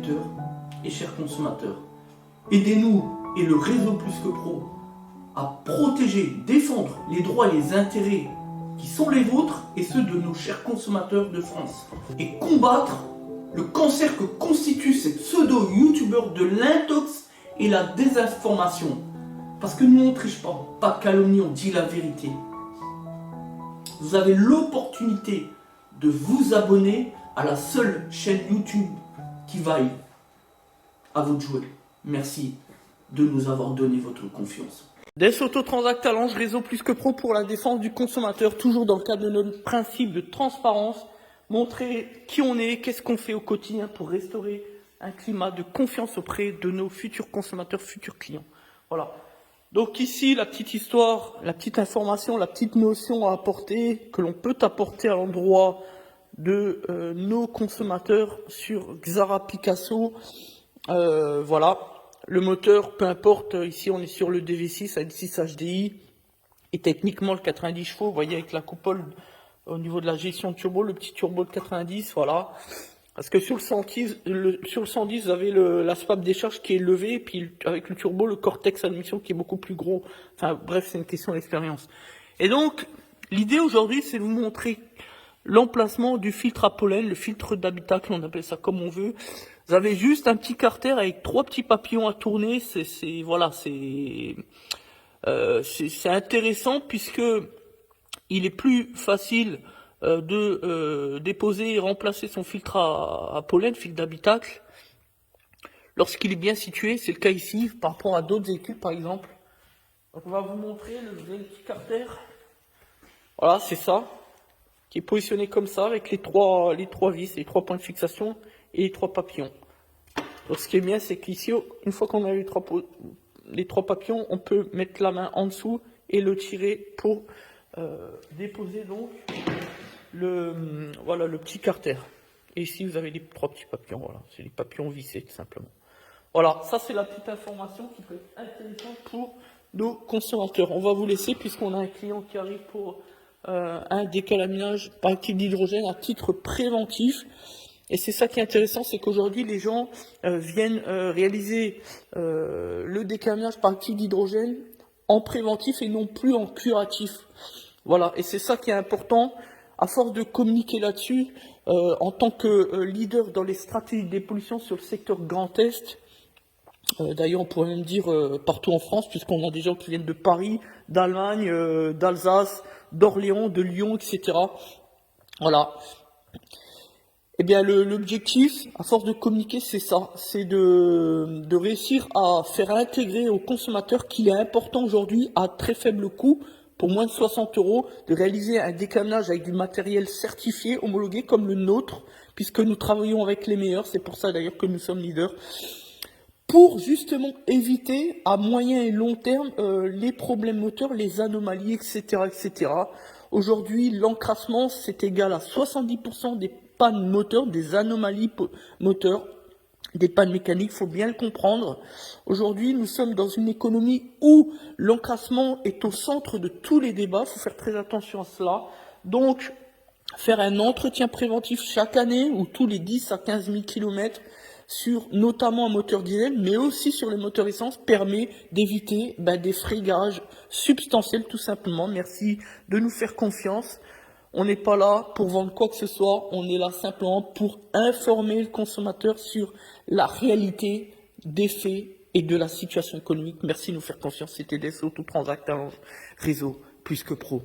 auditeurs et chers consommateurs, aidez-nous et le réseau Plus que Pro à protéger, défendre les droits et les intérêts qui sont les vôtres et ceux de nos chers consommateurs de France et combattre le cancer que constitue ces pseudo-youtubeurs de l'intox et la désinformation. Parce que nous on ne triche pas de calomnie, on dit la vérité. Vous avez l'opportunité de vous abonner à la seule chaîne YouTube qui vaille. À vous de jouer. Merci de nous avoir donné votre confiance. Des Autotransact Talange, réseau Plus que Pro pour la défense du consommateur, toujours dans le cadre de notre principe de transparence, montrer qui on est, qu'est-ce qu'on fait au quotidien pour restaurer un climat de confiance auprès de nos futurs consommateurs, futurs clients. Voilà. Donc ici, la petite histoire, la petite information, la petite notion à apporter, que l'on peut apporter à l'endroit de nos consommateurs sur Xara Picasso. Voilà. Le moteur, peu importe, ici on est sur le DV6 avec 6 HDI et techniquement le 90 chevaux, vous voyez avec la coupole au niveau de la gestion turbo, le petit turbo de 90, voilà. Parce que sur le 110, vous avez la swap décharge qui est levée, et puis avec le turbo, le Cortex admission qui est beaucoup plus gros. Enfin bref, c'est une question d'expérience. Et donc, l'idée aujourd'hui, c'est de vous montrer l'emplacement du filtre à pollen, le filtre d'habitacle, on appelle ça comme on veut. Vous avez juste un petit carter avec 3 petits papillons à tourner. C'est intéressant puisque il est plus facile de déposer et remplacer son filtre à pollen, filtre d'habitacle, lorsqu'il est bien situé. C'est le cas ici par rapport à d'autres véhicules par exemple. Donc on va vous montrer le petit carter. Voilà, c'est ça, qui est positionné comme ça avec les trois vis, les 3 points de fixation et les 3 papillons. Donc ce qui est bien, c'est qu'ici, une fois qu'on a les 3 papillons, on peut mettre la main en dessous et le tirer pour déposer donc le petit carter. Et ici, vous avez les 3 petits papillons. Voilà, c'est les papillons vissés tout simplement. Voilà, ça c'est la petite information qui peut être intéressante pour nos consommateurs. On va vous laisser puisqu'on a un client qui arrive pour un décalaminage par actif d'hydrogène à titre préventif. Et c'est ça qui est intéressant, c'est qu'aujourd'hui les gens viennent réaliser le décalaminage par actif d'hydrogène en préventif et non plus en curatif. Voilà, et c'est ça qui est important. À force de communiquer là-dessus, en tant que leader dans les stratégies de dépollution sur le secteur Grand Est, d'ailleurs on pourrait même dire partout en France, puisqu'on a des gens qui viennent de Paris, d'Allemagne, d'Alsace, d'Orléans, de Lyon, etc. Voilà. Eh bien, l'objectif, à force de communiquer, c'est ça, c'est de réussir à faire intégrer aux consommateurs qu'il est important aujourd'hui, à très faible coût, pour moins de 60 €, de réaliser un décalaminage avec du matériel certifié, homologué comme le nôtre, puisque nous travaillons avec les meilleurs, c'est pour ça d'ailleurs que nous sommes leaders, pour justement éviter à moyen et long terme les problèmes moteurs, les anomalies, etc., etc. Aujourd'hui, l'encrassement, c'est égal à 70% des pannes moteurs, des anomalies moteurs, des pannes mécaniques, il faut bien le comprendre. Aujourd'hui, nous sommes dans une économie où l'encrassement est au centre de tous les débats, il faut faire très attention à cela. Donc, faire un entretien préventif chaque année ou tous les 10 à 15 000 km sur notamment un moteur diesel, mais aussi sur les moteurs essence, permet d'éviter des frais garage substantiels tout simplement. Merci de nous faire confiance. On n'est pas là pour vendre quoi que ce soit, on est là simplement pour informer le consommateur sur la réalité des faits et de la situation économique. Merci de nous faire confiance. C'était des Autotransact Talange, réseau Plus que Pro.